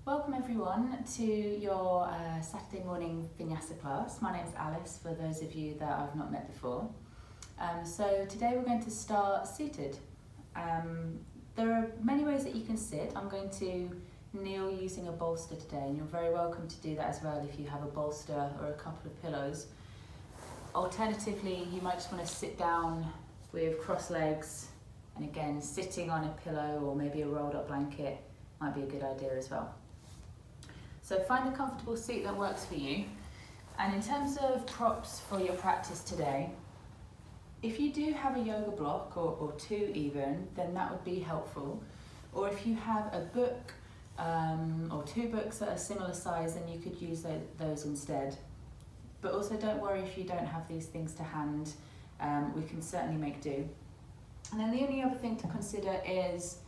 Welcome everyone to your Saturday morning Vinyasa class. My name is Alice, for those of you that I've not met before. So today we're going to start seated. There are many ways that you can sit. I'm going to kneel using a bolster today, and you're very welcome to do that as well if you have a bolster or a couple of pillows. Alternatively, you might just want to sit down with crossed legs, and again, sitting on a pillow or maybe a rolled up blanket might be a good idea as well. So find a comfortable seat that works for you. And in terms of props for your practice today, if you do have a yoga block or two even, then that would be helpful. Or if you have a book or two books that are similar size, then you could use those instead. But also don't worry if you don't have these things to hand, we can certainly make do. And then the only other thing to consider is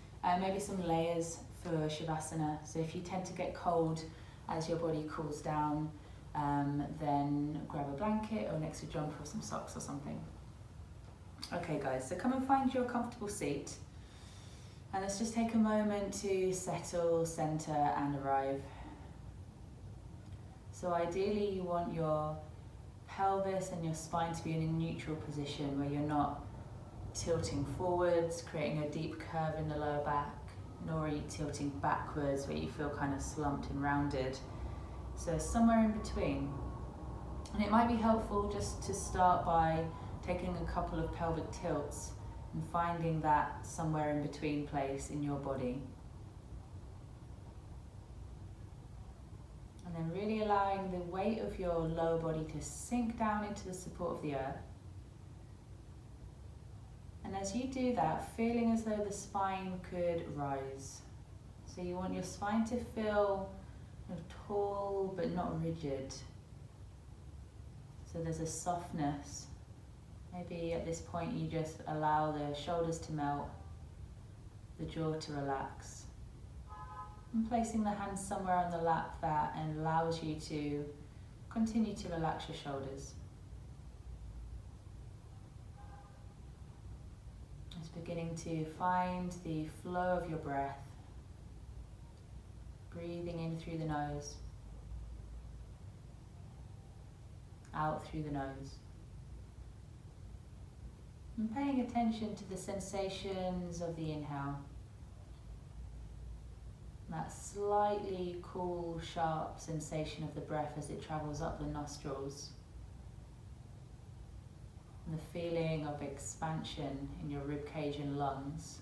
maybe some layers for Savasana. So if you tend to get cold as your body cools down, then grab a blanket or an extra jumper or some socks or something. Okay guys, so come and find your comfortable seat, and let's just take a moment to settle, center and arrive. So ideally you want your pelvis and your spine to be in a neutral position where you're not tilting forwards, creating a deep curve in the lower back, nor are you tilting backwards where you feel kind of slumped and rounded. So somewhere in between. And it might be helpful just to start by taking a couple of pelvic tilts and finding that somewhere in between place in your body. And then really allowing the weight of your lower body to sink down into the support of the earth. And as you do that, feeling as though the spine could rise. So you want your spine to feel tall but not rigid. So there's a softness. Maybe at this point you just allow the shoulders to melt, the jaw to relax. And placing the hands somewhere on the lap that allows you to continue to relax your shoulders. Beginning to find the flow of your breath, breathing in through the nose, out through the nose, and paying attention to the sensations of the inhale, that slightly cool, sharp sensation of the breath as it travels up the nostrils. And the feeling of expansion in your ribcage and lungs.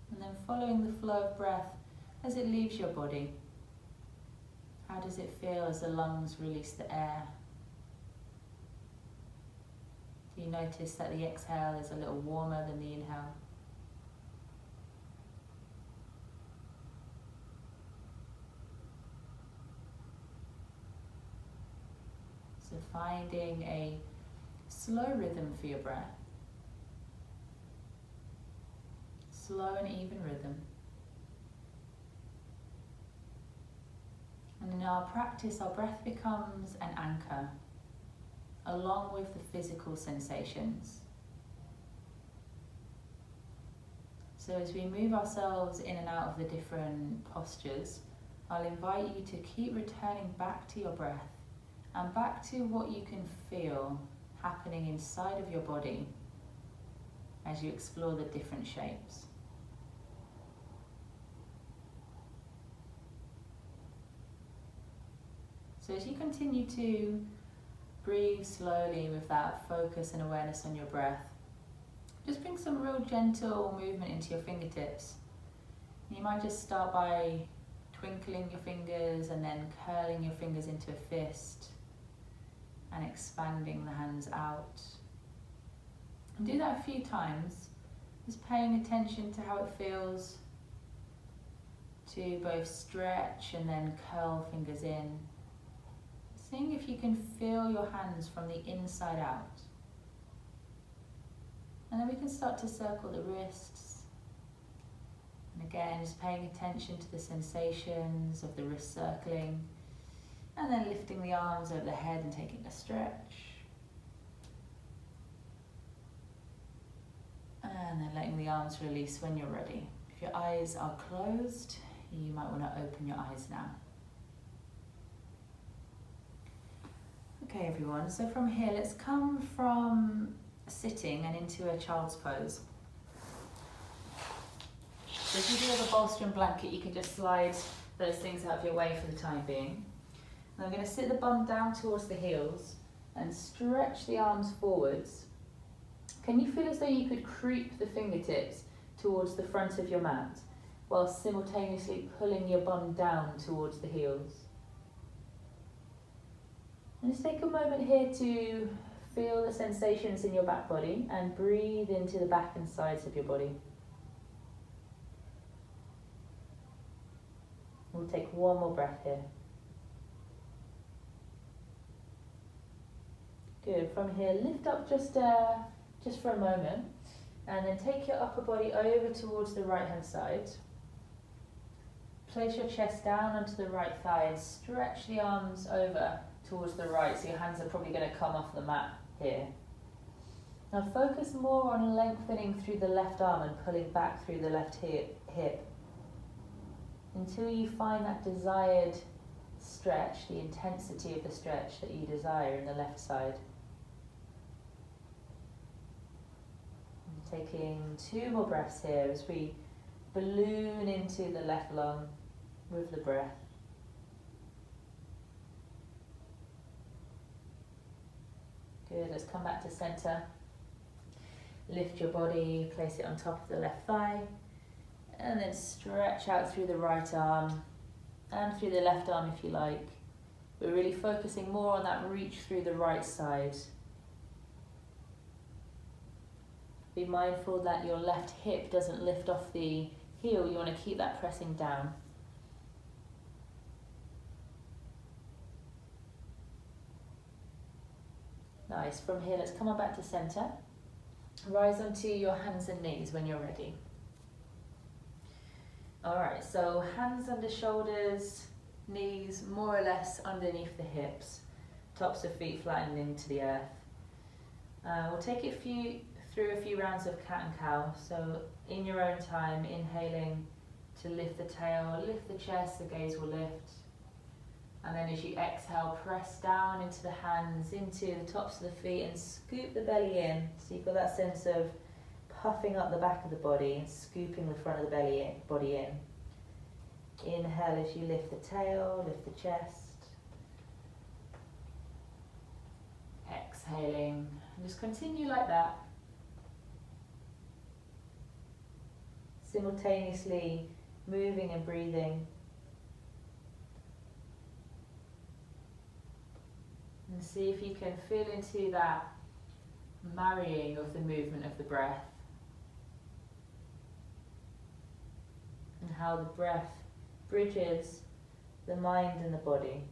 And then following the flow of breath as it leaves your body. How does it feel as the lungs release the air? Do you notice that the exhale is a little warmer than the inhale? So finding a slow rhythm for your breath. Slow and even rhythm. And in our practice, our breath becomes an anchor, along with the physical sensations. So as we move ourselves in and out of the different postures, I'll invite you to keep returning back to your breath and back to what you can feel happening inside of your body as you explore the different shapes. So as you continue to breathe slowly with that focus and awareness on your breath, just bring some real gentle movement into your fingertips. You might just start by twinkling your fingers and then curling your fingers into a fist and expanding the hands out. And do that a few times, just paying attention to how it feels to both stretch and then curl fingers in. Seeing if you can feel your hands from the inside out. And then we can start to circle the wrists. And again, just paying attention to the sensations of the wrist circling. And then lifting the arms over the head and taking a stretch. And then letting the arms release when you're ready. If If your eyes are closed, you might want to open your eyes now. Okay everyone, so from here let's come from sitting and into a child's pose. So if you do have a bolster and blanket, you can just slide those things out of your way for the time being. And I'm going to sit the bum down towards the heels and stretch the arms forwards. Can you feel as though you could creep the fingertips towards the front of your mat while simultaneously pulling your bum down towards the heels? And just take a moment here to feel the sensations in your back body and breathe into the back and sides of your body. We'll take one more breath here. Good. From here, lift up just for a moment, and then take your upper body over towards the right hand side. Place your chest down onto the right thigh and stretch the arms over towards the right, so your hands are probably going to come off the mat here. Now focus more on lengthening through the left arm and pulling back through the left hip until you find that desired stretch, the intensity of the stretch that you desire in the left side. And taking 2 more breaths here as we balloon into the left lung with the breath. Good, let's come back to center. Lift your body, place it on top of the left thigh, and then stretch out through the right arm and through the left arm if you like. We're really focusing more on that reach through the right side. Be mindful that your left hip doesn't lift off the heel. You want to keep that pressing down. Nice. From here, let's come on back to center. Rise onto your hands and knees when you're ready. Alright, so hands under shoulders, knees more or less underneath the hips, tops of feet flattened into the earth. We'll take it through a few rounds of cat and cow. So in your own time, inhaling to lift the tail, lift the chest, the gaze will lift. And then as you exhale, press down into the hands, into the tops of the feet and scoop the belly in. So you've got that sense of puffing up the back of the body and scooping the front of the body in. Inhale as you lift the tail, lift the chest. Exhaling, and just continue like that. Simultaneously moving and breathing. And see if you can feel into that marrying of the movement of the breath. And how the breath bridges the mind and the body.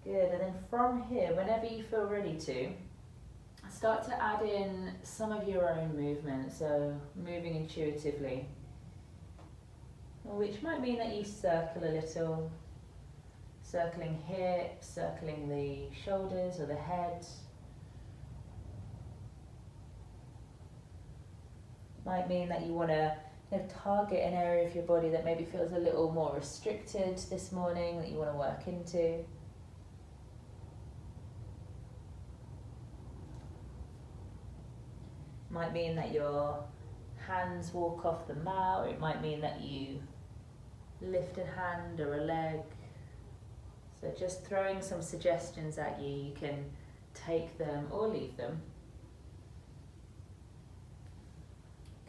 Good, and then from here, whenever you feel ready to, start to add in some of your own movement, so moving intuitively. Which might mean that you circle a little, circling hips, circling the shoulders or the head. Might mean that you want to target an area of your body that maybe feels a little more restricted this morning, that you want to work into. Might mean that your hands walk off the mat, or it might mean that you lift a hand or a leg. So just throwing some suggestions at you, you can take them or leave them.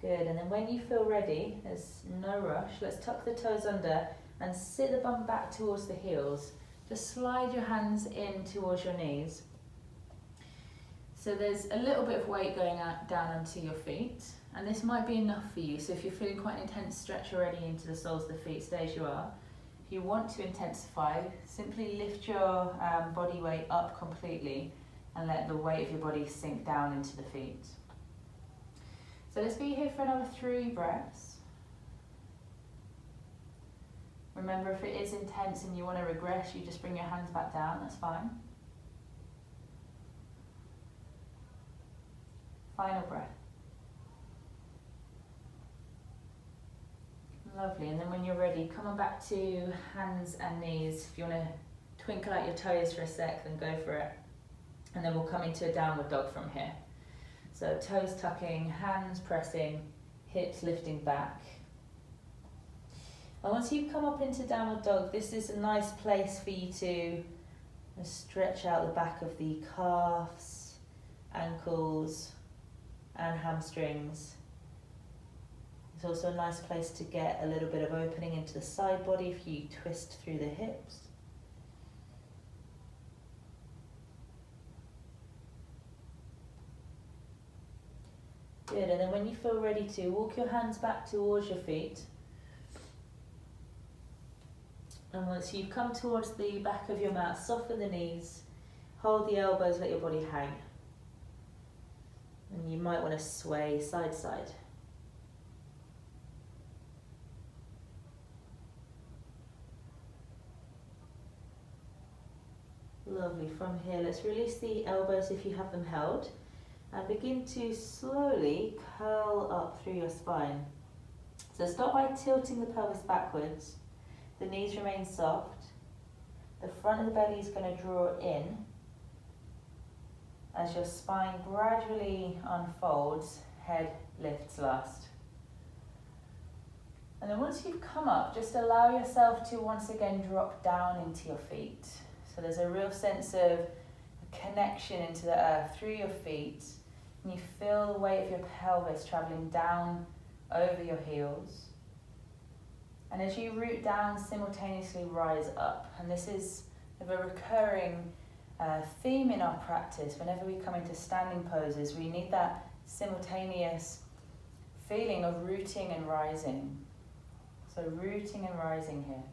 Good, and then when you feel ready, there's no rush, let's tuck the toes under and sit the bum back towards the heels. Just slide your hands in towards your knees. So there's a little bit of weight going down onto your feet, and this might be enough for you. So if you're feeling quite an intense stretch already into the soles of the feet, stay as you are. If you want to intensify, simply lift your body weight up completely and let the weight of your body sink down into the feet. So let's be here for another 3 breaths. Remember, if it is intense and you want to regress, you just bring your hands back down, that's fine. Final breath. Lovely, and then when you're ready, come on back to hands and knees. If you want to twinkle out your toes for a sec, then go for it. And then we'll come into a downward dog from here. So toes tucking, hands pressing, hips lifting back. And once you've come up into downward dog, this is a nice place for you to stretch out the back of the calves, ankles, and hamstrings. It's also a nice place to get a little bit of opening into the side body if you twist through the hips. Good, and then when you feel ready to, walk your hands back towards your feet. And once you've come towards the back of your mat, soften the knees, hold the elbows, let your body hang. And you might want to sway side to side. Lovely, from here let's release the elbows if you have them held. And begin to slowly curl up through your spine. So start by tilting the pelvis backwards. The knees remain soft. The front of the belly is going to draw in as your spine gradually unfolds, head lifts last. And then once you've come up, just allow yourself to once again drop down into your feet. So there's a real sense of connection into the earth through your feet. And you feel the weight of your pelvis traveling down over your heels. And as you root down, simultaneously rise up. And this is a recurring theme in our practice. Whenever we come into standing poses, we need that simultaneous feeling of rooting and rising. So rooting and rising here.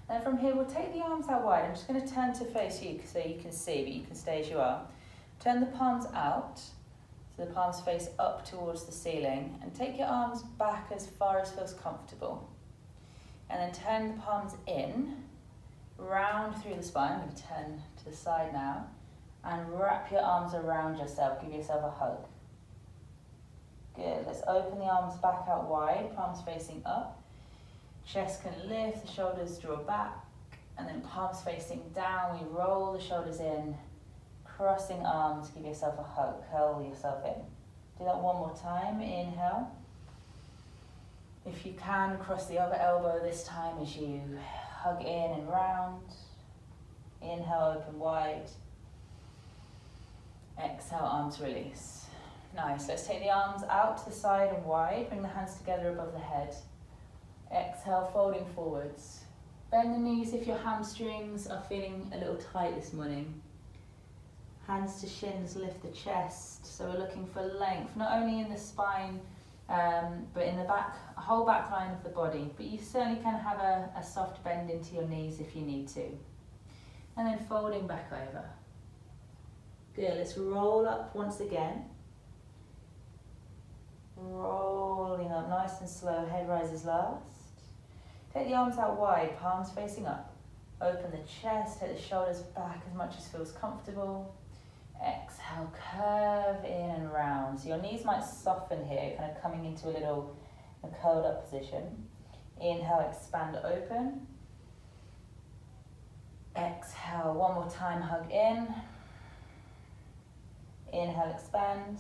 And from here, we'll take the arms out wide. I'm just going to turn to face you so you can see, but you can stay as you are. Turn the palms out, so the palms face up towards the ceiling, and take your arms back as far as feels comfortable. And then turn the palms in, round through the spine. I'm going to turn to the side now, and wrap your arms around yourself. Give yourself a hug. Good. Let's open the arms back out wide, palms facing up. Chest can lift, the shoulders draw back, and then palms facing down. We roll the shoulders in. Crossing arms, give yourself a hug, curl yourself in. Do that one more time, inhale. If you can, cross the other elbow this time as you hug in and round. Inhale, open wide. Exhale, arms release. Nice, let's take the arms out to the side and wide, bring the hands together above the head. Exhale, folding forwards. Bend the knees if your hamstrings are feeling a little tight this morning. Hands to shins, lift the chest. So we're looking for length, not only in the spine, but in the whole back line of the body. But you certainly can have a soft bend into your knees if you need to. And then folding back over. Good, let's roll up once again. Rolling up nice and slow, head rises last. Take the arms out wide, palms facing up. Open the chest, take the shoulders back as much as feels comfortable. Exhale, curve in and round. So your knees might soften here, kind of coming into a curled up position. Inhale, expand, open. Exhale, one more time, hug in. Inhale, expand.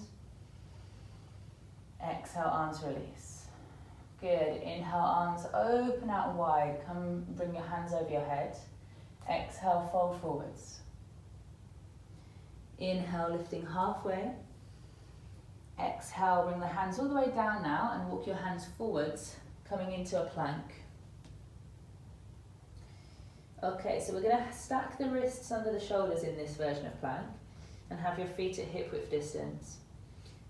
Exhale, arms release. Good, inhale, arms open out wide. Come, bring your hands over your head. Exhale, fold forwards. Inhale, lifting halfway. Exhale, bring the hands all the way down now and walk your hands forwards, coming into a plank. Okay, so we're going to stack the wrists under the shoulders in this version of plank and have your feet at hip width distance.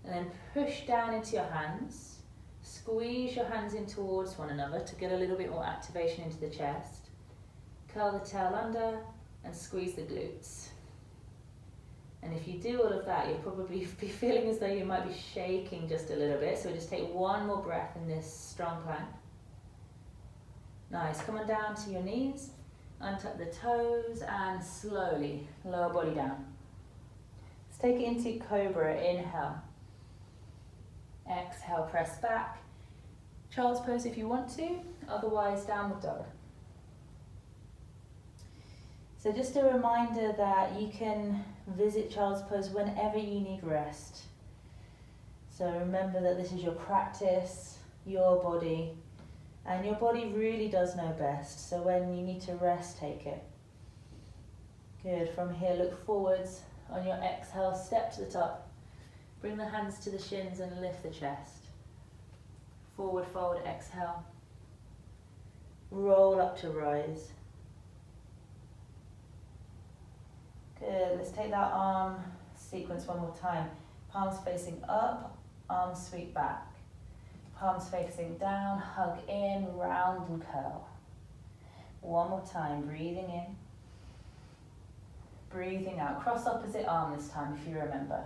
And then push down into your hands. Squeeze your hands in towards one another to get a little bit more activation into the chest. Curl the tail under and squeeze the glutes. And if you do all of that, you'll probably be feeling as though you might be shaking just a little bit. So just take one more breath in this strong plank. Nice, come on down to your knees, untuck the toes and slowly lower body down. Let's take it into cobra, inhale. Exhale, press back. Child's pose if you want to, otherwise downward dog. So just a reminder that you can visit child's pose whenever you need rest. So remember that this is your practice, your body, and your body really does know best. So when you need to rest, take it. Good. From here, look forwards. On your exhale, step to the top. Bring the hands to the shins and lift the chest. Forward fold, exhale. Roll up to rise. Good. Let's take that arm sequence one more time. Palms facing up, arms sweep back. Palms facing down, hug in, round and curl. One more time, breathing in. Breathing out. Cross opposite arm this time if you remember.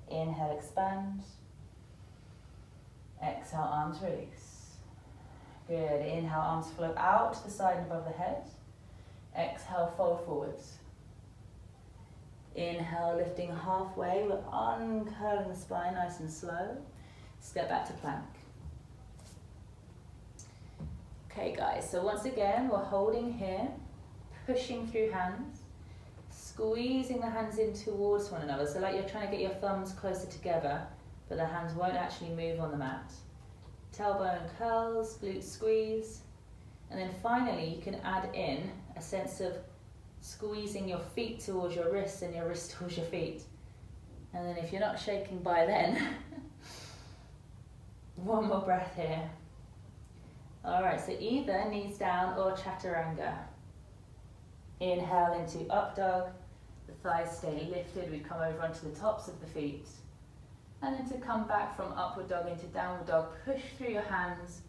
Inhale, expand. Exhale, arms release. Good. Inhale, arms float out to the side and above the head. Exhale, fold forwards. Inhale, lifting halfway. We're uncurling the spine nice and slow. Step back to plank. Okay guys, so once again, we're holding here, pushing through hands, squeezing the hands in towards one another. So like you're trying to get your thumbs closer together, but the hands won't actually move on the mat. Tailbone curls, glute squeeze. And then finally, you can add in a sense of squeezing your feet towards your wrists and your wrists towards your feet. And then if you're not shaking by then, one more breath here. All right, so either knees down or chaturanga. Inhale into up dog. The thighs stay lifted. We come over onto the tops of the feet. And then to come back from upward dog into downward dog, push through your hands.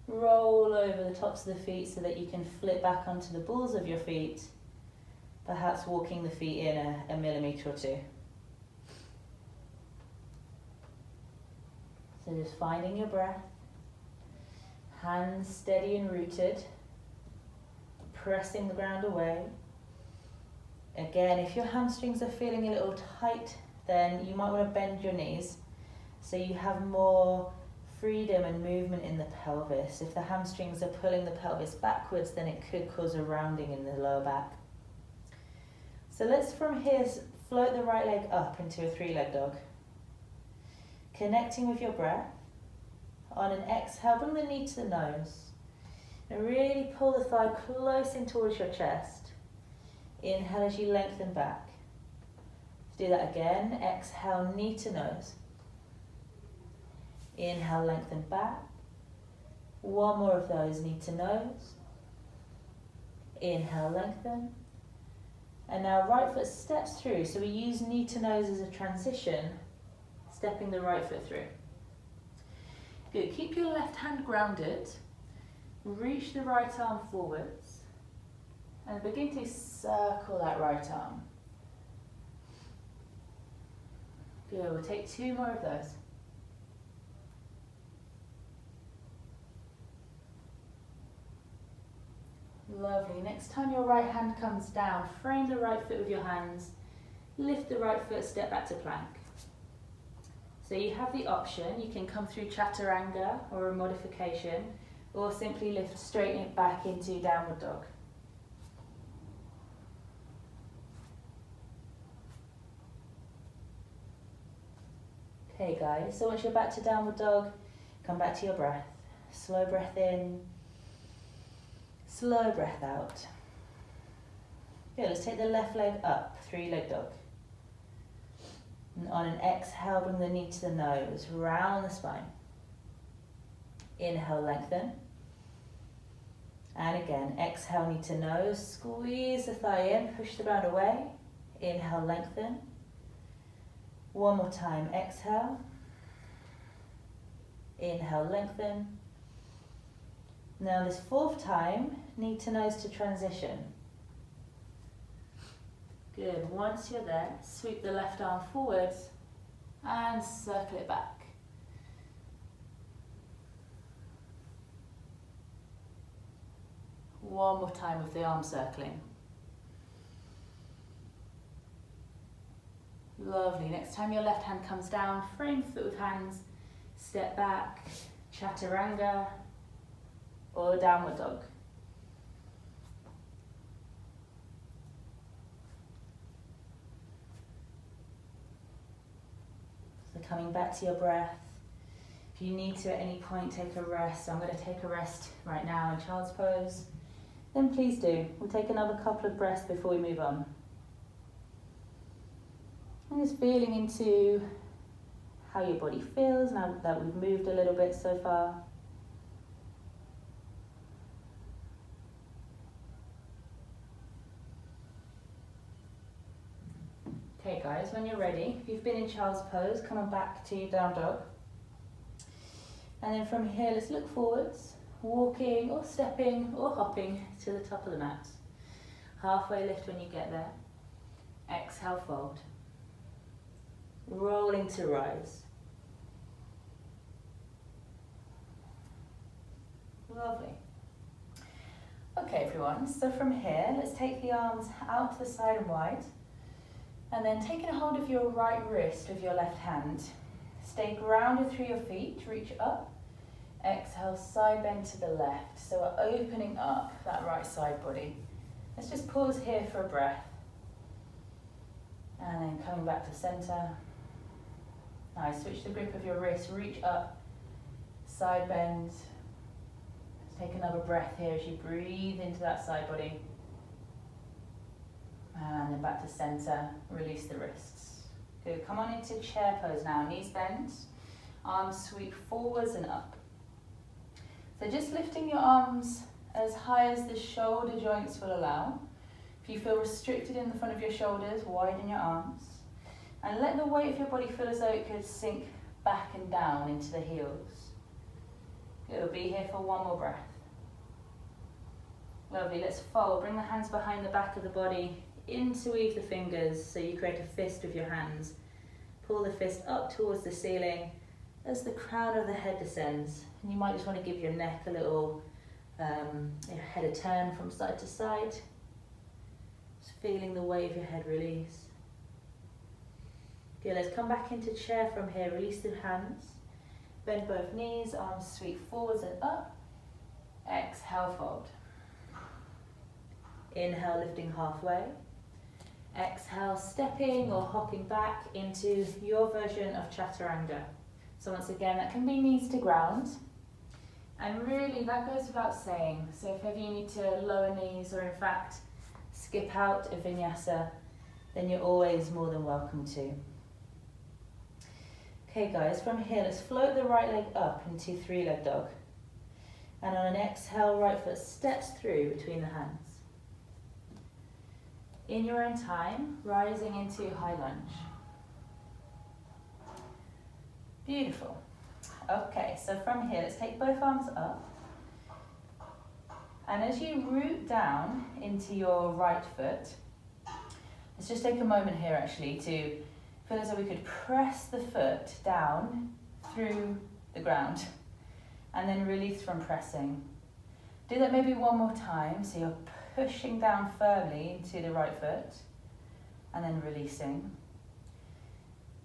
Roll over the tops of the feet so that you can flip back onto the balls of your feet. Perhaps walking the feet in a millimetre or two. So just finding your breath. Hands steady and rooted. Pressing the ground away. Again, if your hamstrings are feeling a little tight, then you might want to bend your knees so you have more freedom and movement in the pelvis. If the hamstrings are pulling the pelvis backwards, then it could cause a rounding in the lower back. So let's from here float the right leg up into a three-leg dog. Connecting with your breath. On an exhale, bring the knee to the nose. And really pull the thigh close in towards your chest. Inhale as you lengthen back. Let's do that again. Exhale, knee to nose. Inhale, lengthen back. One more of those, knee to nose. Inhale, lengthen. And now right foot steps through. So we use knee to nose as a transition, stepping the right foot through. Good. Keep your left hand grounded. Reach the right arm forwards. And begin to circle that right arm. Good. We'll take two more of those. Lovely. Next time your right hand comes down, frame the right foot with your hands. Lift the right foot, step back to plank. So you have the option, you can come through chaturanga or a modification, or simply lift straighten it back into downward dog. Okay guys, so once you're back to downward dog, come back to your breath. Slow breath in, slow breath out. Good, let's take the left leg up, three-leg dog. And on an exhale, bring the knee to the nose, round the spine. Inhale, lengthen. And again, exhale, knee to nose, squeeze the thigh in, push the ground away. Inhale, lengthen. One more time, exhale. Inhale, lengthen. Now this fourth time, knee to nose to transition. Good, once you're there, sweep the left arm forwards and circle it back. One more time with the arm circling. Lovely. Next time your left hand comes down, frame foot with hands, step back, chaturanga, or downward dog. So coming back to your breath. If you need to at any point take a rest, I'm going to take a rest right now in child's pose, then please do. We'll take another couple of breaths before we move on. And just feeling into how your body feels now that we've moved a little bit so far. Okay guys, when you're ready, if you've been in child's pose, come on back to down dog. And then from here, let's look forwards, walking or stepping or hopping to the top of the mat. Halfway lift when you get there. Exhale, fold. Rolling to rise. Lovely. Okay everyone, so from here, let's take the arms out to the side and wide. And then taking a hold of your right wrist with your left hand. Stay grounded through your feet, reach up. Exhale, side bend to the left. So we're opening up that right side body. Let's just pause here for a breath. And then coming back to center. Now switch the grip of your wrist, reach up, side bend. Let's take another breath here as you breathe into that side body. And then back to center, release the wrists. Good, come on into chair pose now, knees bent, arms sweep forwards and up. So just lifting your arms as high as the shoulder joints will allow. If you feel restricted in the front of your shoulders, widen your arms. And let the weight of your body feel as though it could sink back and down into the heels. Good, we'll be here for one more breath. Lovely, let's fold, bring the hands behind the back of the body, interweave the fingers so you create a fist with your hands. Pull the fist up towards the ceiling as the crown of the head descends. And you might just want to give your neck a little your head a turn from side to side. Just feeling the weight of your head release. Good, let's come back into chair from here. Release the hands. Bend both knees, arms sweep forwards and up. Exhale, fold. Inhale, lifting halfway. Exhale, stepping or hopping back into your version of chaturanga. So once again, that can be knees to ground. And really, that goes without saying. So if ever you need to lower knees or in fact skip out of vinyasa, then you're always more than welcome to. Okay guys, from here, let's float the right leg up into three-leg dog. And on an exhale, right foot steps through between the hands. In your own time, rising into high lunge. Beautiful. Okay, so from here, let's take both arms up. And as you root down into your right foot, let's just take a moment here actually to feel as though we could press the foot down through the ground and then release from pressing. Do that maybe one more time, so you're pushing down firmly into the right foot and then releasing.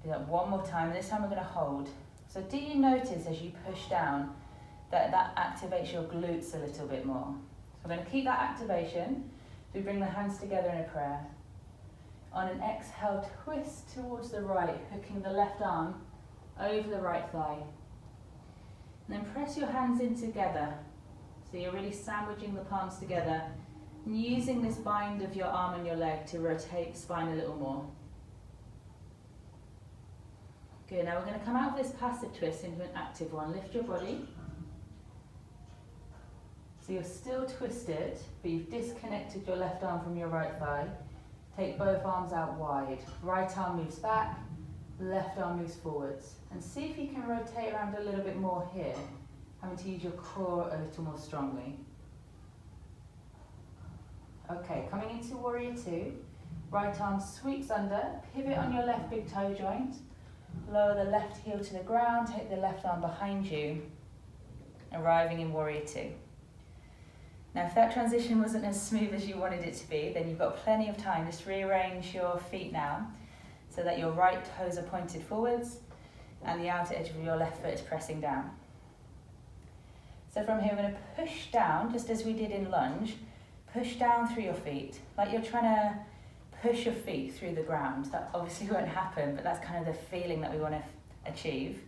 Do that one more time, and this time we're going to hold. So do you notice as you push down that that activates your glutes a little bit more? So we're going to keep that activation. So we bring the hands together in a prayer. On an exhale, twist towards the right, hooking the left arm over the right thigh. And then press your hands in together. So you're really sandwiching the palms together and using this bind of your arm and your leg to rotate the spine a little more. Good, now we're going to come out of this passive twist into an active one. Lift your body. So you're still twisted, but you've disconnected your left arm from your right thigh. Take both arms out wide. Right arm moves back, left arm moves forwards. And see if you can rotate around a little bit more here, having to use your core a little more strongly. Okay, coming into warrior two. Right arm sweeps under, pivot on your left big toe joint. Lower the left heel to the ground, take the left arm behind you, arriving in warrior two. Now if that transition wasn't as smooth as you wanted it to be, then you've got plenty of time. Just rearrange your feet now. so that your right toes are pointed forwards and the outer edge of your left foot is pressing down. So from here, we're going to push down, just as we did in lunge, push down through your feet, like you're trying to push your feet through the ground. That obviously won't happen, but that's kind of the feeling that we want to achieve.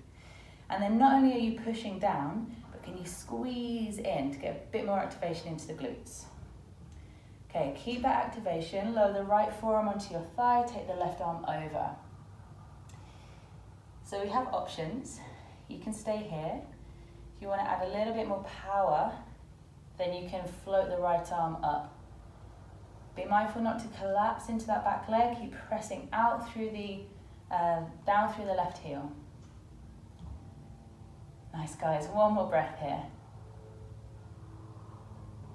And then not only are you pushing down, but can you squeeze in to get a bit more activation into the glutes. Okay, keep that activation, lower the right forearm onto your thigh, take the left arm over. So we have options. You can stay here. If you want to add a little bit more power, then you can float the right arm up. Be mindful not to collapse into that back leg. Keep pressing out through the, down through the left heel. Nice, guys. One more breath here.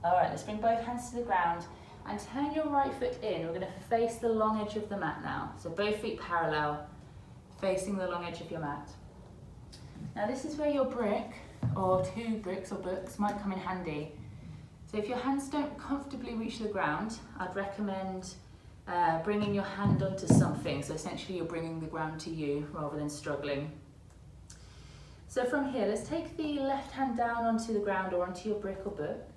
All right, let's bring both hands to the ground and turn your right foot in. We're going to face the long edge of the mat now. So both feet parallel, facing the long edge of your mat. Now this is where your brick, or two bricks or books, might come in handy. So if your hands don't comfortably reach the ground, I'd recommend bringing your hand onto something. So essentially you're bringing the ground to you rather than struggling. So from here, let's take the left hand down onto the ground or onto your brick or book.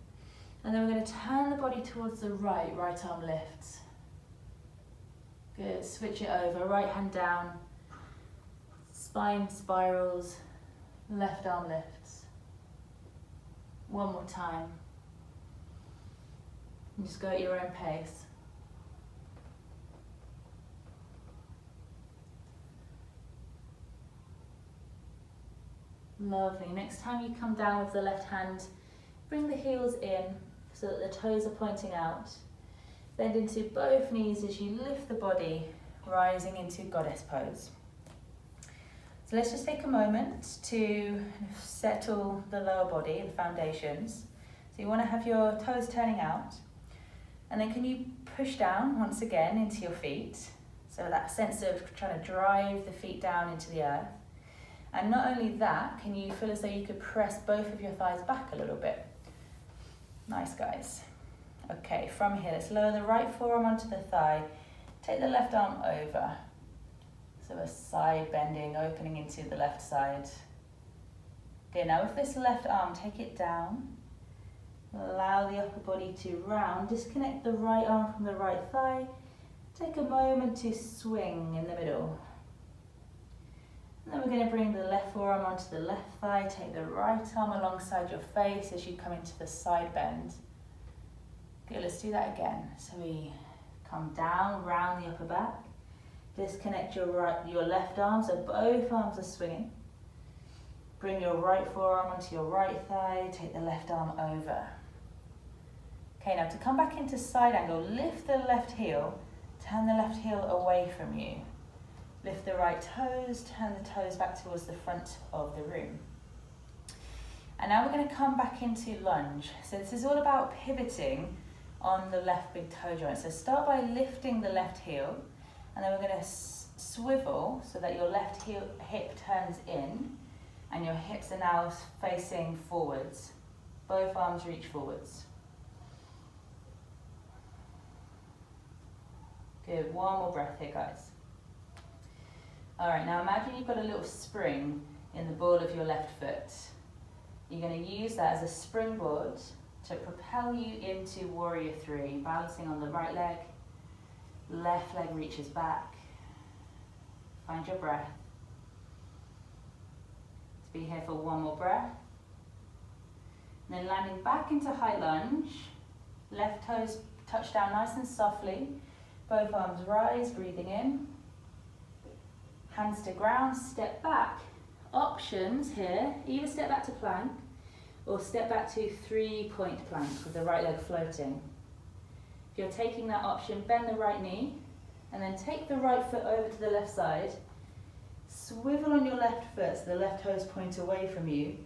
And then we're going to turn the body towards the right, right arm lifts. Good, switch it over, right hand down, spine spirals, left arm lifts. One more time. And just go at your own pace. Lovely. Next time you come down with the left hand, bring the heels in so that the toes are pointing out. Bend into both knees as you lift the body, rising into goddess pose. So let's just take a moment to settle the lower body, the foundations. So you want to have your toes turning out. And then can you push down once again into your feet? So that sense of trying to drive the feet down into the earth. And not only that, can you feel as though you could press both of your thighs back a little bit? Nice, guys. Okay, from here, let's lower the right forearm onto the thigh. Take the left arm over. So a side bending, opening into the left side. Okay, now with this left arm, take it down. Allow the upper body to round. Disconnect the right arm from the right thigh. Take a moment to swing in the middle. And then we're going to bring the left forearm onto the left thigh. Take the right arm alongside your face as you come into the side bend. Good, let's do that again. So we come down, round the upper back. Disconnect your left arm, so both arms are swinging. Bring your right forearm onto your right thigh. Take the left arm over. Okay, now to come back into side angle, lift the left heel. Turn the left heel away from you. Lift the right toes, turn the toes back towards the front of the room. And now we're going to come back into lunge. So this is all about pivoting on the left big toe joint. So start by lifting the left heel, and then we're going to swivel so that your left hip turns in, and your hips are now facing forwards. Both arms reach forwards. Good, one more breath here, guys. All right, now imagine you've got a little spring in the ball of your left foot. You're going to use that as a springboard to propel you into warrior three, balancing on the right leg. Left leg reaches back. Find your breath. Let's be here for one more breath. And then landing back into high lunge. Left toes touch down nice and softly. Both arms rise, breathing in. Hands to ground, step back. Options here, either step back to plank or step back to 3-point plank with the right leg floating. If you're taking that option, bend the right knee and then take the right foot over to the left side. Swivel on your left foot so the left toes point away from you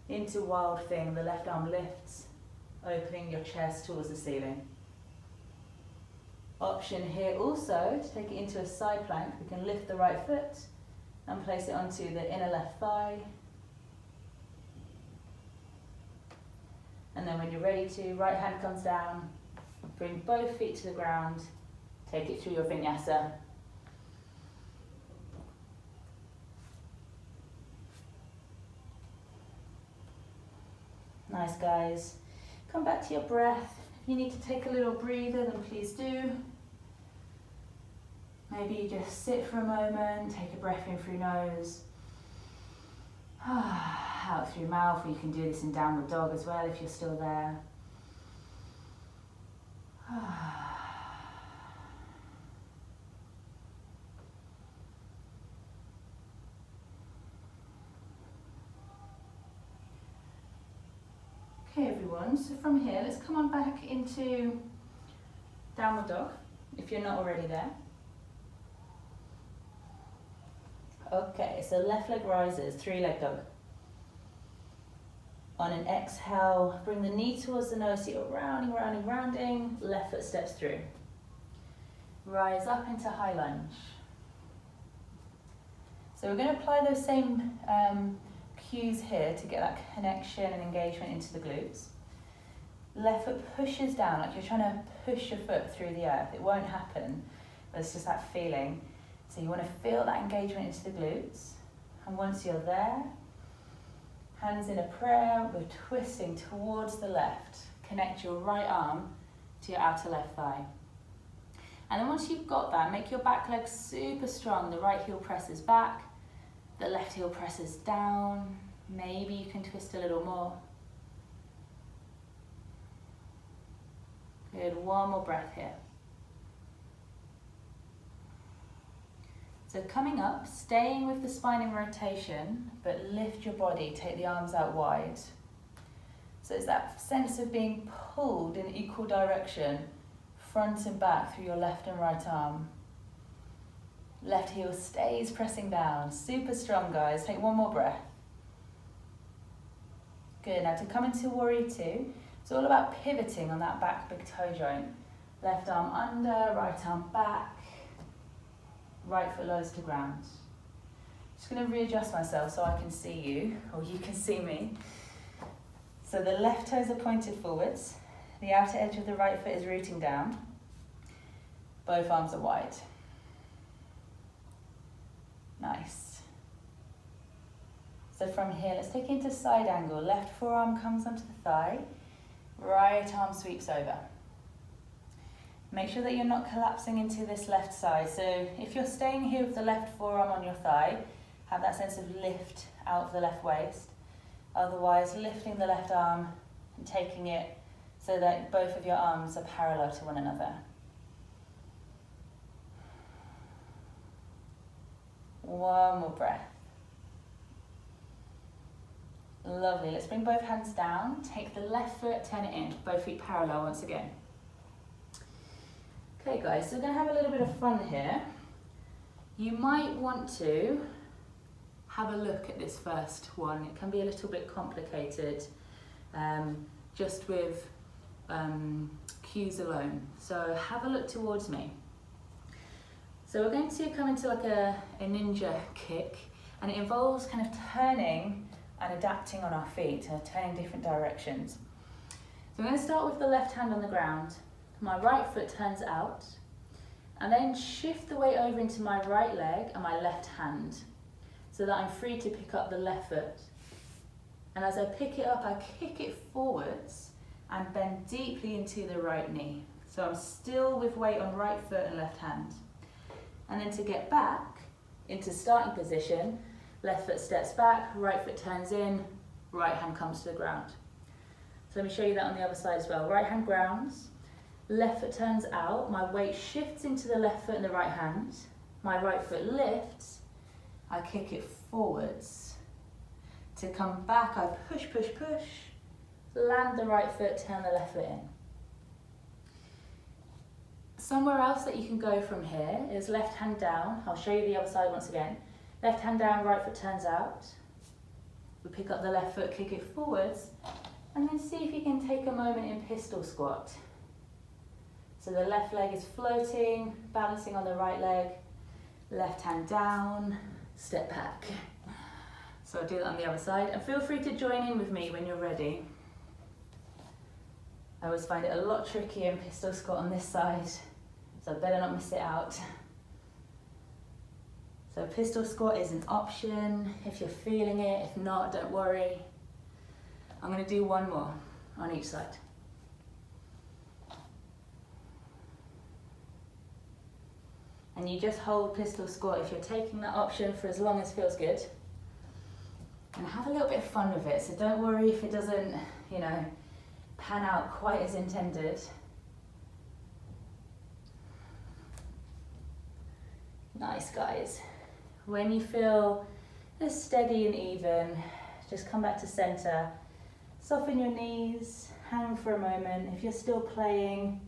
into wild thing. The left arm lifts, opening your chest towards the ceiling. Option here also to take it into a side plank. We can lift the right foot and place it onto the inner left thigh. And then when you're ready to, right hand comes down, bring both feet to the ground, take it through your vinyasa. Nice, guys. Come back to your breath. If you need to take a little breather, then please do. Maybe you just sit for a moment, take a breath in through nose, out through mouth, or you can do this in downward dog as well if you're still there. Okay, everyone, so from here, let's come on back into downward dog, if you're not already there. Okay, so left leg rises, 3-leg dog. On an exhale, bring the knee towards the nose, so you're rounding, left foot steps through. Rise up into high lunge. So we're going to apply those same cues here to get that connection and engagement into the glutes. Left foot pushes down, like you're trying to push your foot through the earth. It won't happen, but it's just that feeling. So you want to feel that engagement into the glutes. And once you're there, hands in a prayer, we're twisting towards the left. Connect your right arm to your outer left thigh. And then once you've got that, make your back leg super strong. The right heel presses back, the left heel presses down. Maybe you can twist a little more. Good, one more breath here. So coming up, staying with the spine in rotation, but lift your body, take the arms out wide. So it's that sense of being pulled in equal direction, front and back through your left and right arm. Left heel stays pressing down, super strong, guys. Take one more breath. Good, now to come into warrior two, it's all about pivoting on that back big toe joint. Left arm under, right arm back. Right foot lowers to ground. Just going to readjust myself so I can see you, or you can see me. So the left toes are pointed forwards. The outer edge of the right foot is rooting down. Both arms are wide. Nice. So from here, let's take it into side angle. Left forearm comes onto the thigh. Right arm sweeps over. Make sure that you're not collapsing into this left side. So if you're staying here with the left forearm on your thigh, have that sense of lift out of the left waist. Otherwise, lifting the left arm and taking it so that both of your arms are parallel to one another. One more breath. Lovely. Let's bring both hands down. Take the left foot, turn it in. Both feet parallel once again. Okay guys, so we're going to have a little bit of fun here. You might want to have a look at this first one. It can be a little bit complicated just with cues alone. So have a look towards me. So we're going to come into like a ninja kick, and it involves kind of turning and adapting on our feet, turning different directions. So I'm going to start with the left hand on the ground. My right foot turns out, and then shift the weight over into my right leg and my left hand so that I'm free to pick up the left foot. And as I pick it up, I kick it forwards and bend deeply into the right knee. So I'm still with weight on right foot and left hand. And then to get back into starting position, left foot steps back, right foot turns in, right hand comes to the ground. So let me show you that on the other side as well. Right hand grounds. Left foot turns out, my weight shifts into the left foot and the right hand. My right foot lifts, I kick it forwards. To come back, I push, land the right foot, turn the left foot in. Somewhere else that you can go from here is left hand down. I'll show you the other side once again. Left hand down, right foot turns out. We pick up the left foot, kick it forwards, and then see if you can take a moment in pistol squat. So the left leg is floating, balancing on the right leg, left hand down, step back. So I'll do that on the other side, and feel free to join in with me when you're ready. I always find it a lot trickier in pistol squat on this side, so I better not miss it out. So pistol squat is an option if you're feeling it, if not, don't worry. I'm going to do one more on each side. And you just hold pistol squat if you're taking that option for as long as feels good. And have a little bit of fun with it. So don't worry if it doesn't, you know, pan out quite as intended. Nice, guys. When you feel steady and even, just come back to center. Soften your knees, hang for a moment. If you're still playing,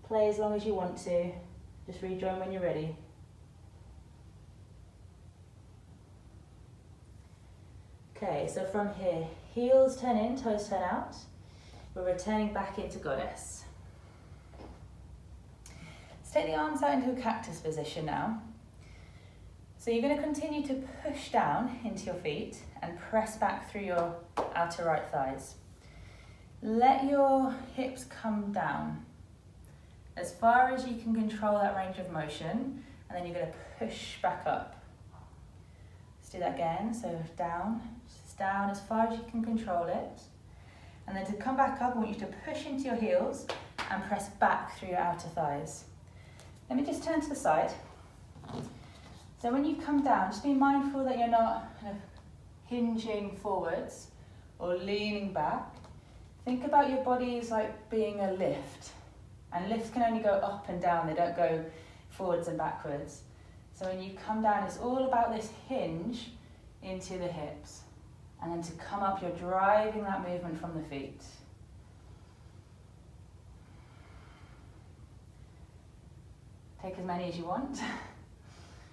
play as long as you want to. Just rejoin when you're ready. Okay, so from here, heels turn in, toes turn out. We're returning back into goddess. Let's take the arms out into a cactus position now. So you're going to continue to push down into your feet and press back through your outer right thighs. Let your hips come down as far as you can control that range of motion, and then you're going to push back up. Let's do that again. So down, just down as far as you can control it. And then to come back up, I want you to push into your heels and press back through your outer thighs. Let me just turn to the side. So when you come down, just be mindful that you're not kind of hinging forwards or leaning back. Think about your body as like being a lift. And lifts can only go up and down, they don't go forwards and backwards. So when you come down, it's all about this hinge into the hips. And then to come up, you're driving that movement from the feet. Take as many as you want,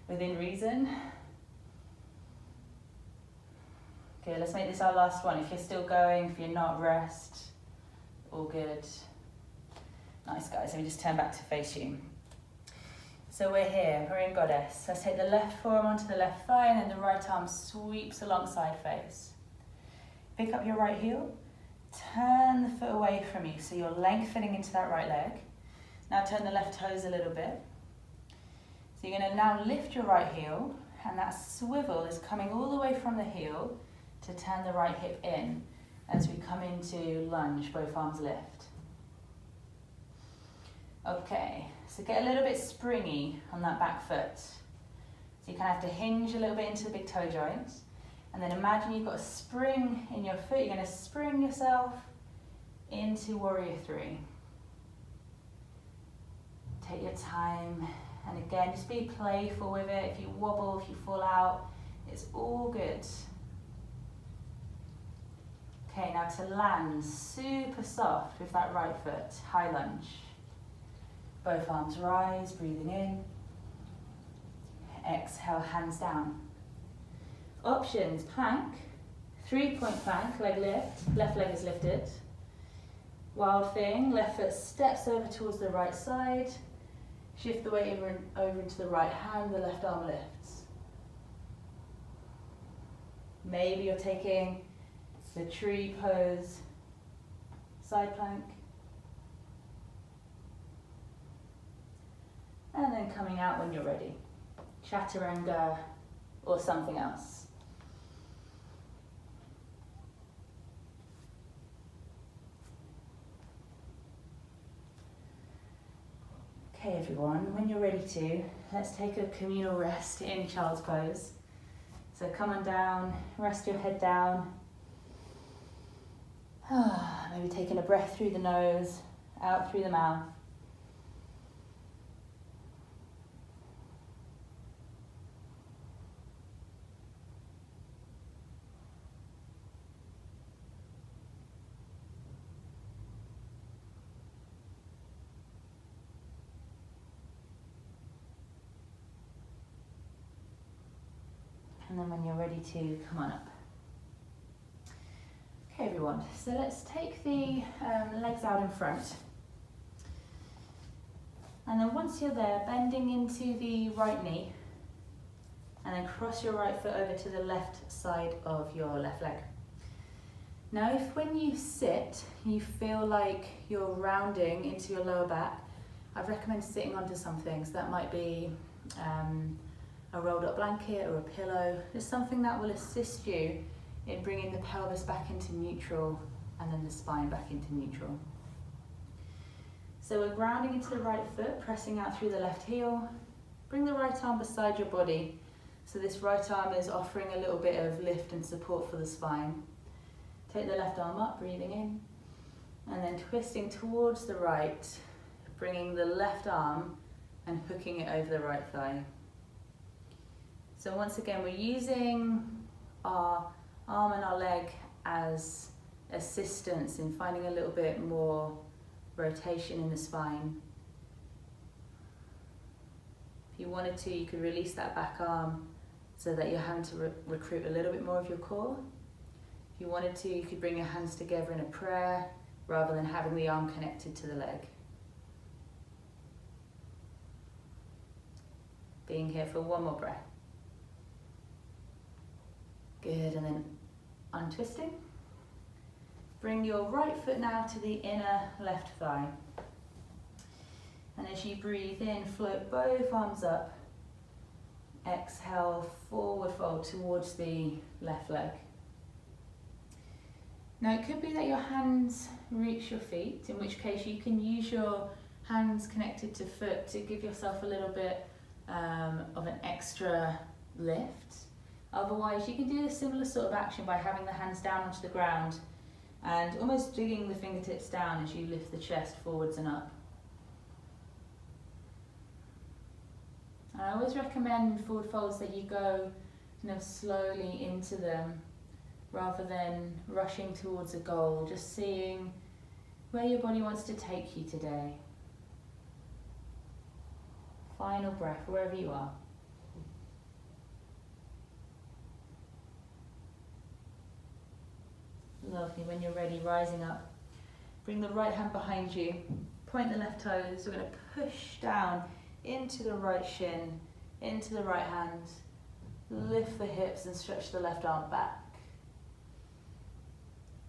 within reason. Okay, let's make this our last one. If you're still going, if you're not, rest. All good. Nice, guys. Let me just turn back to face you. So we're here, we're in goddess. Let's take the left forearm onto the left thigh and then the right arm sweeps alongside face. Pick up your right heel, turn the foot away from you so you're lengthening into that right leg. Now turn the left toes a little bit. So you're going to now lift your right heel, and that swivel is coming all the way from the heel to turn the right hip in as we come into lunge, both arms lift. Okay, so get a little bit springy on that back foot. So you kind of have to hinge a little bit into the big toe joints. And then imagine you've got a spring in your foot. You're going to spring yourself into Warrior 3. Take your time. And again, just be playful with it. If you wobble, if you fall out, it's all good. Okay, now to land super soft with that right foot, high lunge. Both arms rise, breathing in. Exhale, hands down. Options, plank, 3-point plank, leg lift, left leg is lifted. Wild thing, left foot steps over towards the right side. Shift the weight over into the right hand, the left arm lifts. Maybe you're taking the tree pose, side plank. And then coming out when you're ready. Chaturanga or something else. Okay everyone, when you're ready to, let's take a communal rest in child's pose. So come on down, rest your head down. Maybe taking a breath through the nose, out through the mouth. And then when you're ready to, come on up. Okay everyone, so let's take the legs out in front. And then once you're there, bending into the right knee. And then cross your right foot over to the left side of your left leg. Now if when you sit, you feel like you're rounding into your lower back, I'd recommend sitting onto something. So that might be a rolled up blanket or a pillow, just something that will assist you in bringing the pelvis back into neutral and then the spine back into neutral. So we're grounding into the right foot, pressing out through the left heel. Bring the right arm beside your body. So this right arm is offering a little bit of lift and support for the spine. Take the left arm up, breathing in, and then twisting towards the right, bringing the left arm and hooking it over the right thigh. So once again, we're using our arm and our leg as assistance in finding a little bit more rotation in the spine. If you wanted to, you could release that back arm so that you're having to recruit a little bit more of your core. If you wanted to, you could bring your hands together in a prayer rather than having the arm connected to the leg. Being here for one more breath. Good, and then untwisting. Bring your right foot now to the inner left thigh. And as you breathe in, float both arms up. Exhale, forward fold towards the left leg. Now it could be that your hands reach your feet, in which case you can use your hands connected to foot to give yourself a little bit of an extra lift. Otherwise, you can do a similar sort of action by having the hands down onto the ground and almost digging the fingertips down as you lift the chest forwards and up. And I always recommend forward folds that you go slowly into them rather than rushing towards a goal, just seeing where your body wants to take you today. Final breath, wherever you are. Lovely. When you're ready, rising up, bring the right hand behind you, point the left toes. We're going to push down into the right shin, into the right hand, lift the hips and stretch the left arm back.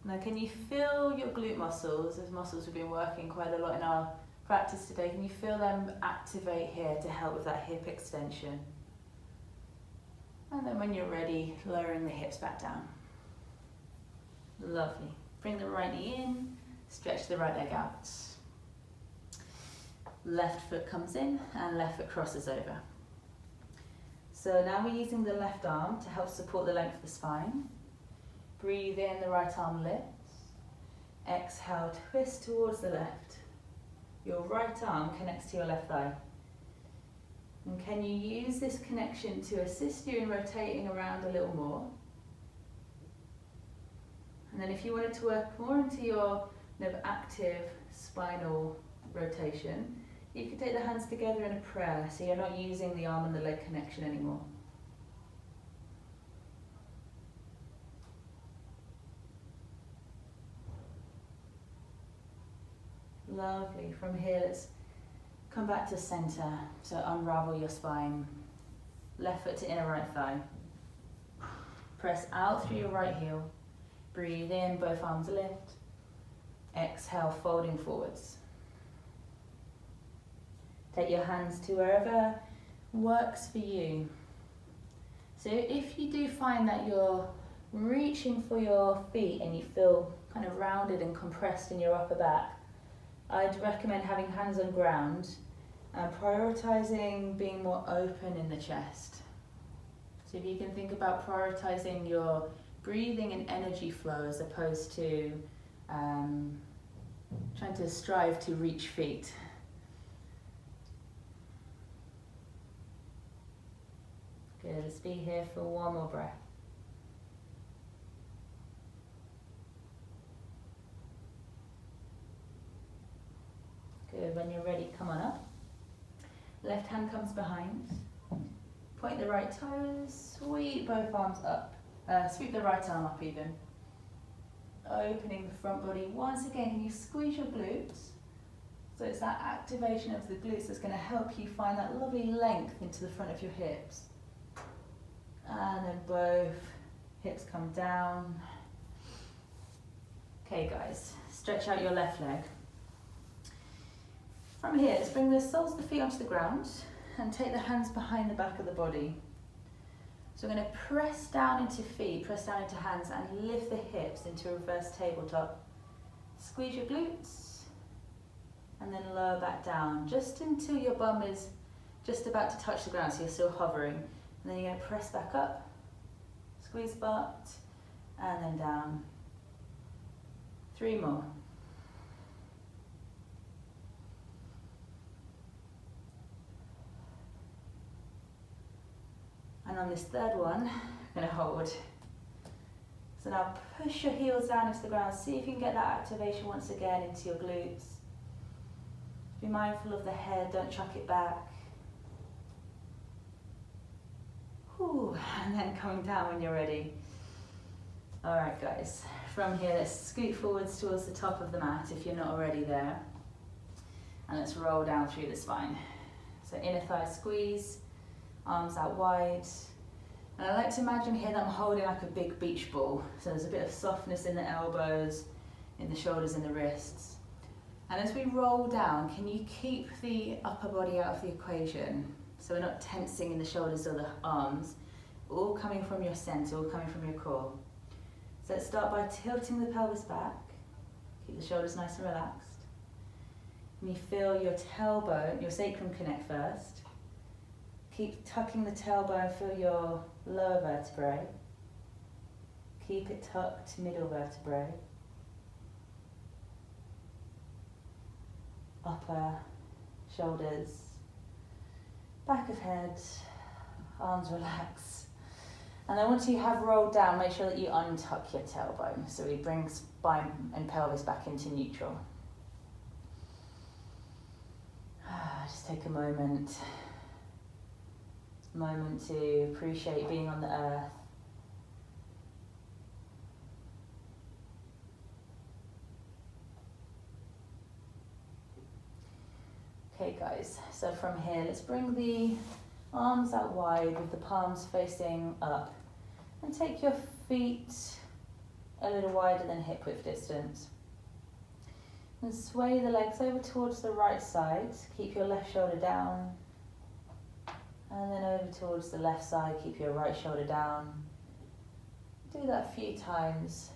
Now can you feel your glute muscles? Those muscles we've been working quite a lot in our practice today. Can you feel them activate here to help with that hip extension? And then when you're ready, lowering the hips back down. Lovely. Bring the right knee in, stretch the right leg out. Left foot comes in and left foot crosses over. So now we're using the left arm to help support the length of the spine. Breathe in, the right arm lifts. Exhale, twist towards the left. Your right arm connects to your left thigh. And can you use this connection to assist you in rotating around a little more? And then if you wanted to work more into your active spinal rotation, you could take the hands together in a prayer, so you're not using the arm and the leg connection anymore. Lovely. From here, let's come back to center. So unravel your spine. Left foot to inner right thigh. Press out through your right heel. Breathe in, both arms lift. Exhale, folding forwards. Take your hands to wherever works for you. So if you do find that you're reaching for your feet and you feel kind of rounded and compressed in your upper back, I'd recommend having hands on ground and prioritizing being more open in the chest. So if you can think about prioritizing your breathing and energy flow as opposed to trying to strive to reach feet. Good, let's be here for one more breath. Good, when you're ready, come on up. Left hand comes behind. Point the right toes, sweep both arms up. Sweep the right arm up even. Opening the front body. Once again, can you squeeze your glutes? So it's that activation of the glutes that's going to help you find that lovely length into the front of your hips. And then both hips come down. Okay guys, stretch out your left leg. From here, let's bring the soles of the feet onto the ground and take the hands behind the back of the body. So we're going to press down into feet, press down into hands, and lift the hips into reverse tabletop. Squeeze your glutes, and then lower back down, just until your bum is just about to touch the ground, so you're still hovering. And then you're going to press back up, squeeze butt, and then down. 3 more. And on this third one, I'm going to hold. So now push your heels down into the ground. See if you can get that activation once again into your glutes. Be mindful of the head, don't chuck it back. Whew. And then coming down when you're ready. All right, guys. From here, let's scoot forwards towards the top of the mat if you're not already there. And let's roll down through the spine. So inner thigh squeeze. Arms out wide. And I like to imagine here that I'm holding like a big beach ball. So there's a bit of softness in the elbows, in the shoulders and the wrists. And as we roll down, can you keep the upper body out of the equation? So we're not tensing in the shoulders or the arms, all coming from your center, all coming from your core. So let's start by tilting the pelvis back. Keep the shoulders nice and relaxed. And you feel your tailbone, your sacrum connect first. Keep tucking the tailbone, feel your lower vertebrae. Keep it tucked, middle vertebrae. Upper, shoulders, back of head, arms relax. And then once you have rolled down, make sure that you untuck your tailbone. So we bring spine and pelvis back into neutral. Just take a moment to appreciate being on the earth. Okay guys, so from here, let's bring the arms out wide with the palms facing up. And take your feet a little wider than hip width distance. And sway the legs over towards the right side. Keep your left shoulder down. And then over towards the left side, keep your right shoulder down. Do that a few times.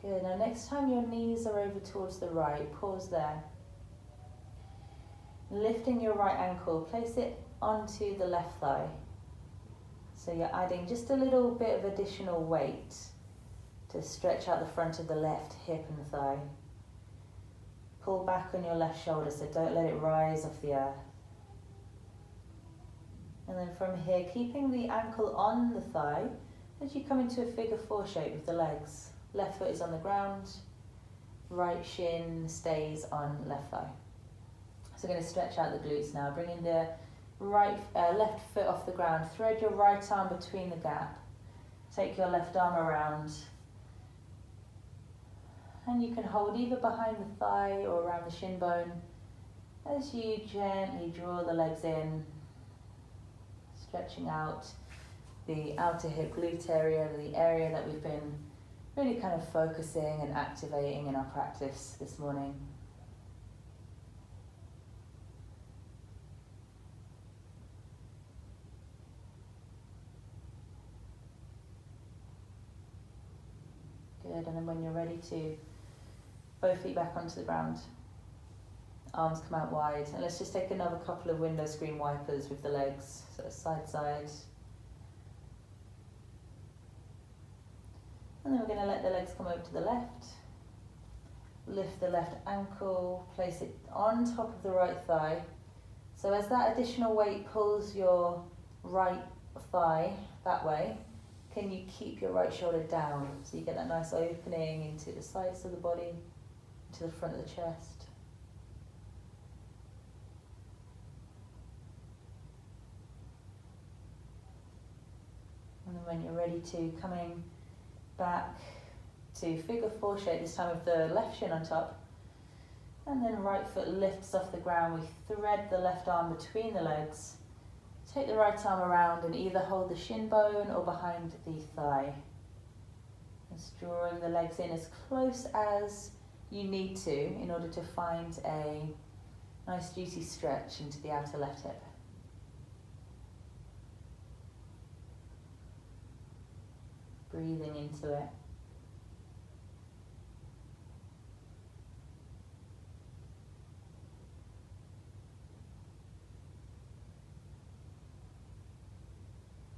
Good, now next time your knees are over towards the right, pause there. Lifting your right ankle, place it onto the left thigh. So you're adding just a little bit of additional weight to stretch out the front of the left hip and thigh. Pull back on your left shoulder, so don't let it rise off the earth. And then from here, keeping the ankle on the thigh as you come into a figure 4 shape with the legs. Left foot is on the ground, right shin stays on left thigh. So we're going to stretch out the glutes now, bringing the left foot off the ground. Thread your right arm between the gap. Take your left arm around. And you can hold either behind the thigh or around the shin bone as you gently draw the legs in, stretching out the outer hip glute area, the area that we've been really kind of focusing and activating in our practice this morning. Good, and then when you're ready to both feet back onto the ground, arms come out wide, and let's just take another couple of window screen wipers with the legs, so side side. And then we're going to let the legs come over to the left. Lift the left ankle, place it on top of the right thigh. So as that additional weight pulls your right thigh that way, can you keep your right shoulder down? So you get that nice opening into the sides of the body, to the front of the chest. And then when you're ready to, coming back to figure 4 shape, this time with the left shin on top. And then right foot lifts off the ground. We thread the left arm between the legs. Take the right arm around and either hold the shin bone or behind the thigh. Just drawing the legs in as close as you need to in order to find a nice juicy stretch into the outer left hip. Breathing into it.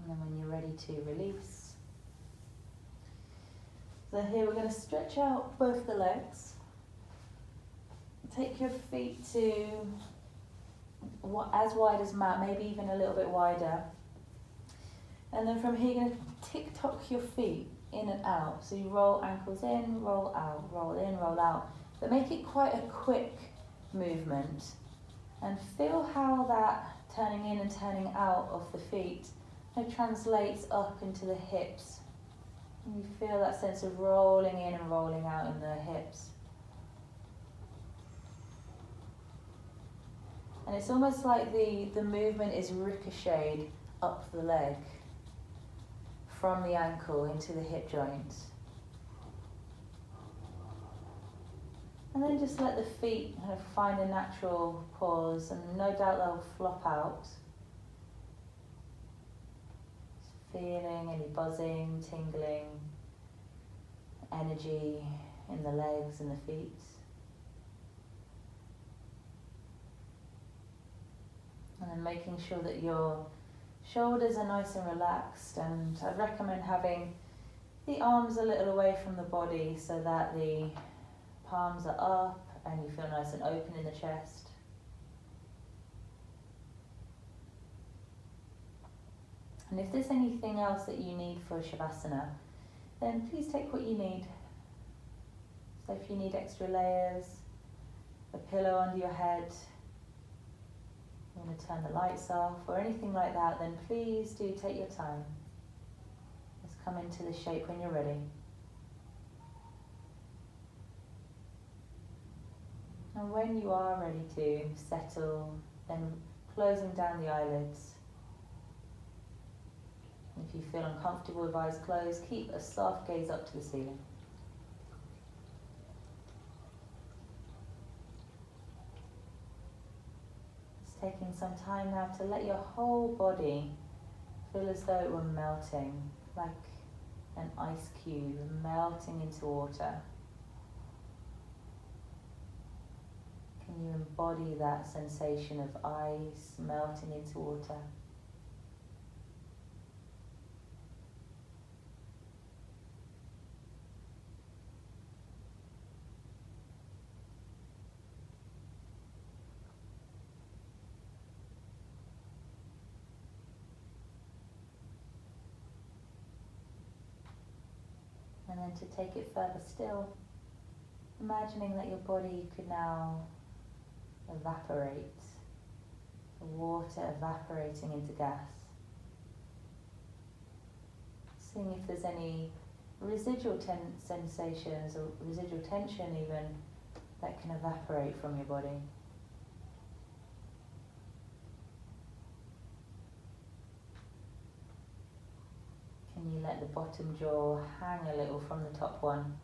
And then when you're ready to release. So here we're going to stretch out both the legs. Take your feet to as wide as mat, maybe even a little bit wider. And then from here you're going to tick-tock your feet in and out. So you roll ankles in, roll out, roll in, roll out. But make it quite a quick movement. And feel how that turning in and turning out of the feet translates up into the hips. And you feel that sense of rolling in and rolling out in the hips. And it's almost like the movement is ricocheted up the leg from the ankle into the hip joint. And then just let the feet kind of find a natural pause, and no doubt they'll flop out. Just feeling any buzzing, tingling, energy in the legs and the feet. And then making sure that your shoulders are nice and relaxed, and I'd recommend having the arms a little away from the body so that the palms are up and you feel nice and open in the chest. And if there's anything else that you need for Savasana, then please take what you need. So if you need extra layers, a pillow under your head, you want to turn the lights off or anything like that, then please do take your time. Just come into the shape when you're ready. And when you are ready to settle, then closing down the eyelids. If you feel uncomfortable with eyes closed, keep a soft gaze up to the ceiling. Just taking some time now to let your whole body feel as though it were melting, like an ice cube melting into water. Can you embody that sensation of ice melting into water? And then to take it further still, imagining that your body could now evaporate, the water evaporating into gas. Seeing if there's any residual sensations or residual tension even that can evaporate from your body. Can you let the bottom jaw hang a little from the top one?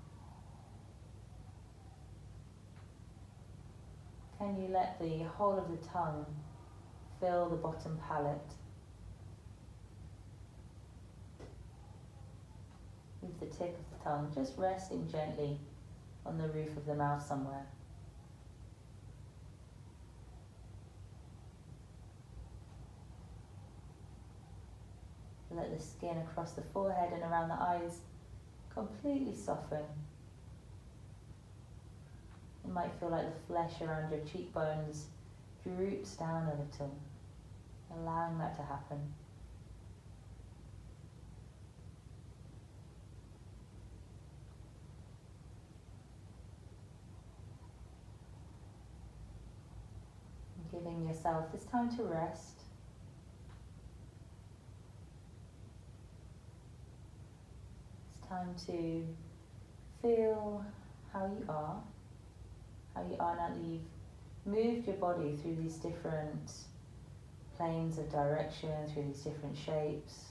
Can you let the whole of the tongue fill the bottom palate? With the tip of the tongue just resting gently on the roof of the mouth somewhere. Let the skin across the forehead and around the eyes completely soften. You might feel like the flesh around your cheekbones droops down a little, allowing that to happen. And giving yourself this time to rest. It's time to feel how you are now that you've moved your body through these different planes of direction, through these different shapes.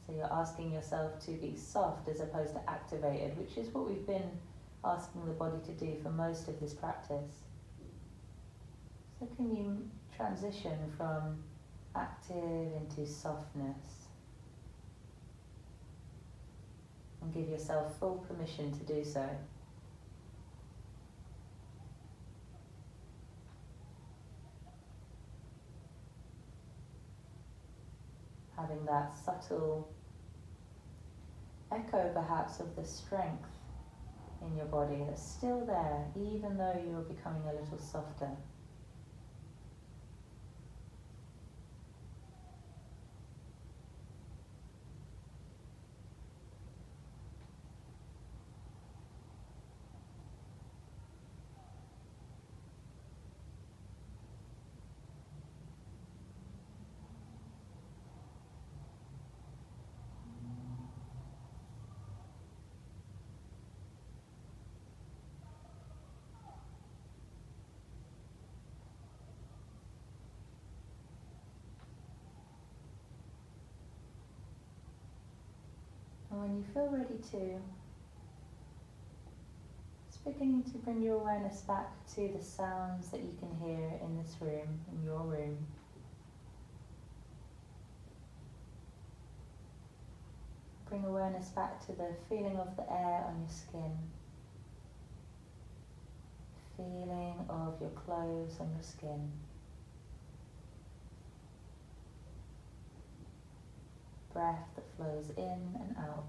So you're asking yourself to be soft as opposed to activated, which is what we've been asking the body to do for most of this practice. So can you transition from active into softness and give yourself full permission to do so. Having that subtle echo perhaps of the strength in your body that's still there even though you're becoming a little softer. And when you feel ready to, it's beginning to bring your awareness back to the sounds that you can hear in this room, in your room. Bring awareness back to the feeling of the air on your skin, feeling of your clothes on your skin. Breath that flows in and out.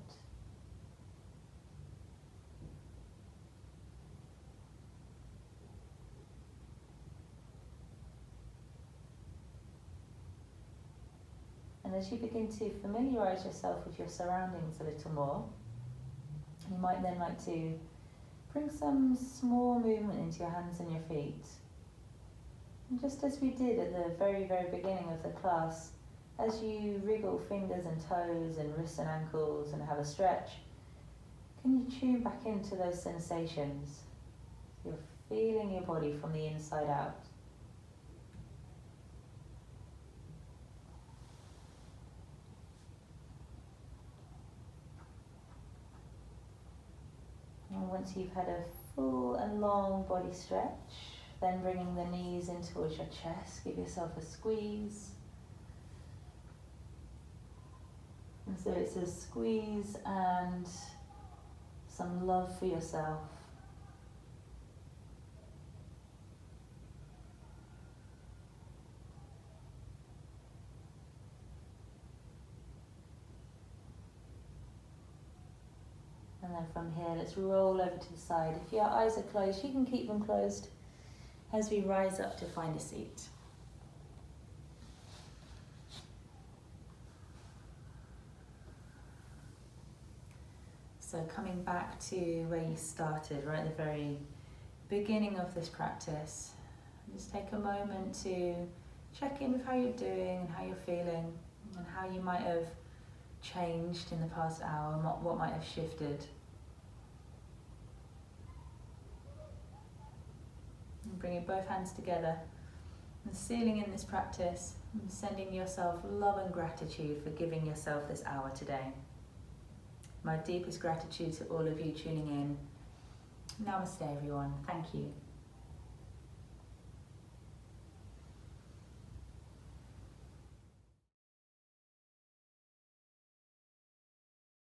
And as you begin to familiarise yourself with your surroundings a little more, you might then like to bring some small movement into your hands and your feet. And just as we did at the very, very beginning of the class, as you wriggle fingers and toes and wrists and ankles and have a stretch, can you tune back into those sensations? You're feeling your body from the inside out. And once you've had a full and long body stretch, then bringing the knees in towards your chest, give yourself a squeeze. And so it's a squeeze and some love for yourself. And then from here, let's roll over to the side. If your eyes are closed, you can keep them closed as we rise up to find a seat. So coming back to where you started, right at the very beginning of this practice, just take a moment to check in with how you're doing and how you're feeling and how you might have changed in the past hour and what might have shifted. And bringing both hands together and sealing in this practice and sending yourself love and gratitude for giving yourself this hour today. My deepest gratitude to all of you tuning in. Namaste everyone. Thank you.